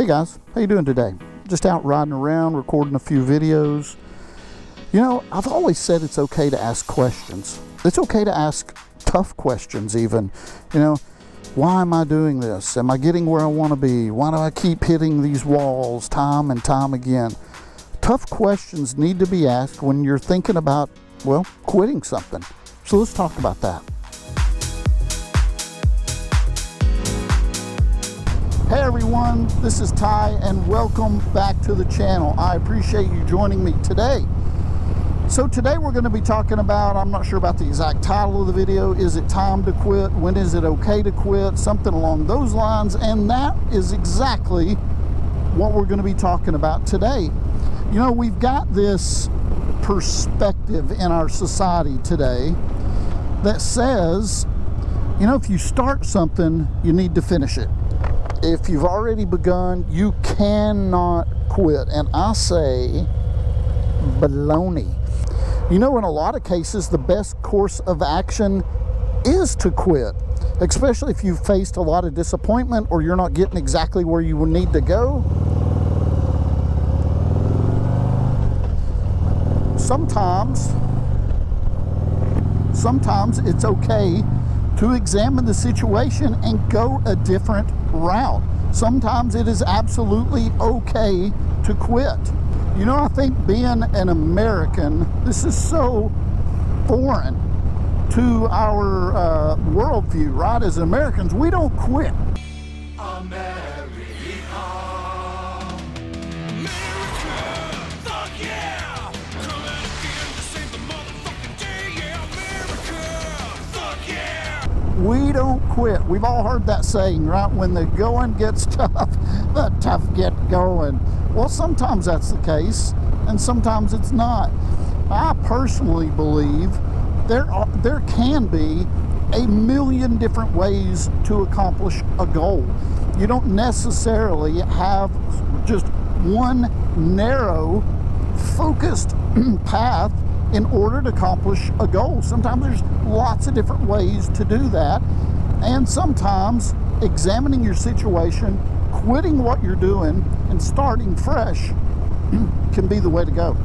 Hey guys, how you doing today? Just out riding around, recording a few videos. You know, I've always said it's okay to ask questions. It's okay to ask tough questions even. You know, why am I doing this? Am I getting where I want to be? Why do I keep hitting these walls time and time again? Tough questions need to be asked when you're thinking about, well, quitting something. So let's talk about that. Hey everyone, this is Ty and welcome back to the channel. I appreciate you joining me today. So today we're going to be talking about, I'm not sure about the exact title of the video, is it time to quit? When is it okay to quit? Something along those lines, and that is exactly what we're going to be talking about today. You know, we've got this perspective in our society today that says, you know, if you start something, you need to finish it. If you've already begun, you cannot quit. And I say, baloney. You know, in a lot of cases, the best course of action is to quit, especially if you've faced a lot of disappointment or you're not getting exactly where you need to go. Sometimes it's okay to examine the situation and go a different route. Sometimes it is absolutely okay to quit. You know, I think being an American, this is so foreign to our worldview, right? As Americans, we don't quit. We don't quit. We've all heard that saying, right? When the going gets tough, the tough get going. Well, sometimes that's the case, and sometimes it's not. I personally believe there can be a million different ways to accomplish a goal. You don't necessarily have just one narrow, focused path in order to accomplish a goal. Sometimes there's lots of different ways to do that, and sometimes examining your situation, quitting what you're doing, and starting fresh can be the way to go.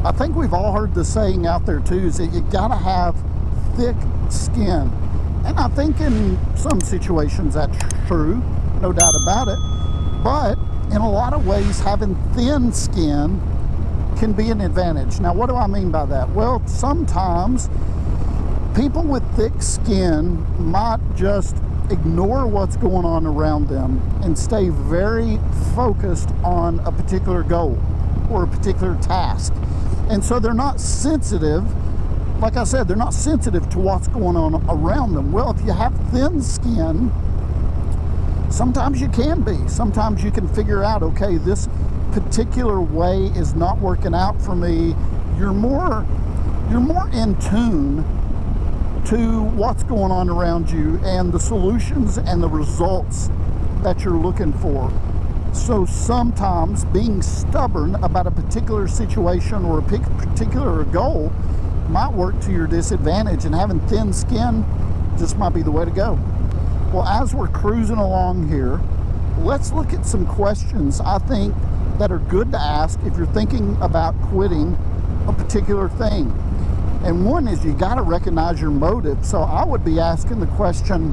I think we've all heard the saying out there too, is that you gotta have thick skin, and I think in some situations that's true, no doubt about it, but in a lot of ways having thin skin can be an advantage. Now, what do I mean by that? Well, sometimes people with thick skin might just ignore what's going on around them and stay very focused on a particular goal or a particular task. And so they're not sensitive, like I said, they're not sensitive to what's going on around them. Well, if you have thin skin, sometimes you can be. Sometimes you can figure out, okay, this particular way is not working out for me. You're more in tune to what's going on around you and the solutions and the results that you're looking for. So sometimes being stubborn about a particular situation or a particular goal might work to your disadvantage, and having thin skin just might be the way to go. Well, as we're cruising along here, let's look at some questions I think that are good to ask if you're thinking about quitting a particular thing. And one is, you got to recognize your motive. So I would be asking the question,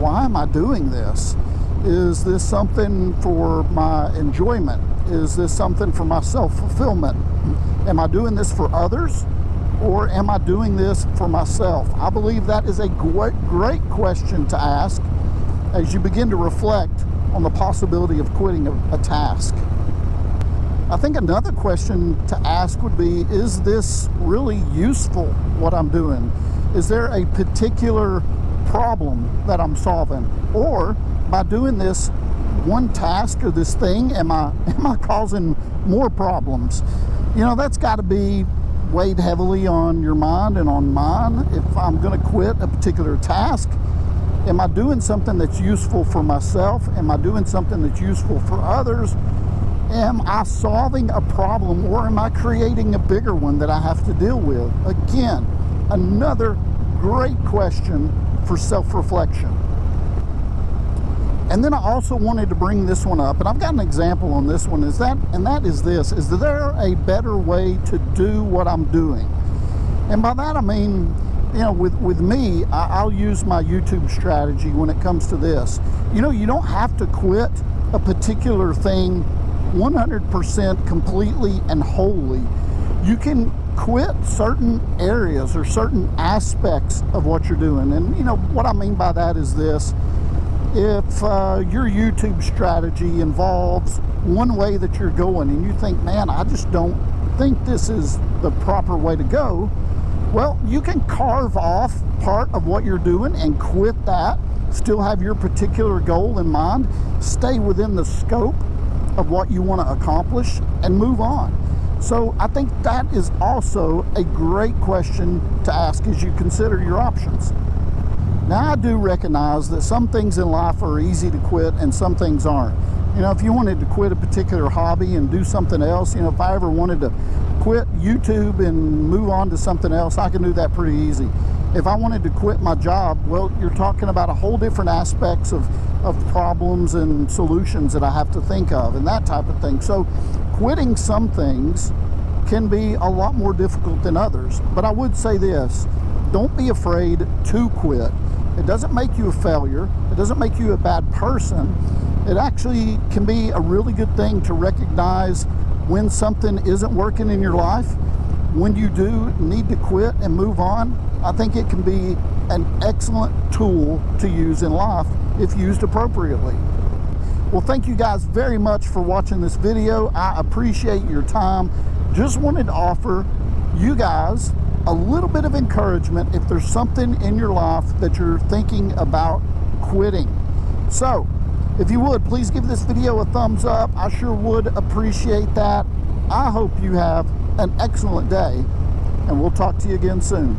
why am I doing this? Is this something for my enjoyment? Is this something for my self-fulfillment? Am I doing this for others, or am I doing this for myself? I believe that is a great question to ask as you begin to reflect on the possibility of quitting a task. I think another question to ask would be, is this really useful, what I'm doing? Is there a particular problem that I'm solving? Or by doing this one task or this thing, am I causing more problems? You know, that's got to be weighed heavily on your mind and on mine. If I'm going to quit a particular task, am I doing something that's useful for myself? Am I doing something that's useful for others? Am I solving a problem, or am I creating a bigger one that I have to deal with? Again, another great question for self-reflection. And then I also wanted to bring this one up, and I've got an example on this one, is there a better way to do what I'm doing? And by that I mean, you know, with me, I'll use my YouTube strategy when it comes to this. You know, you don't have to quit a particular thing 100% completely and wholly. You can quit certain areas or certain aspects of what you're doing. And you know, what I mean by that is this. If your YouTube strategy involves one way that you're going and you think, man, I just don't think this is the proper way to go, well, you can carve off part of what you're doing and quit that, still have your particular goal in mind, stay within the scope of what you want to accomplish, and move on. So I think that is also a great question to ask as you consider your options. Now, I do recognize that some things in life are easy to quit and some things aren't. You know, if you wanted to quit a particular hobby and do something else, you know, if I ever wanted to quit YouTube and move on to something else, I can do that pretty easy. If I wanted to quit my job, well, you're talking about a whole different aspects of problems and solutions that I have to think of and that type of thing. So quitting some things can be a lot more difficult than others. But I would say this, don't be afraid to quit. It doesn't make you a failure. It doesn't make you a bad person. It actually can be a really good thing to recognize when something isn't working in your life. When you do need to quit and move on, I think it can be an excellent tool to use in life if used appropriately. Well, thank you guys very much for watching this video. I appreciate your time. Just wanted to offer you guys a little bit of encouragement if there's something in your life that you're thinking about quitting. So, if you would, please give this video a thumbs up. I sure would appreciate that. I hope you have an excellent day, and we'll talk to you again soon.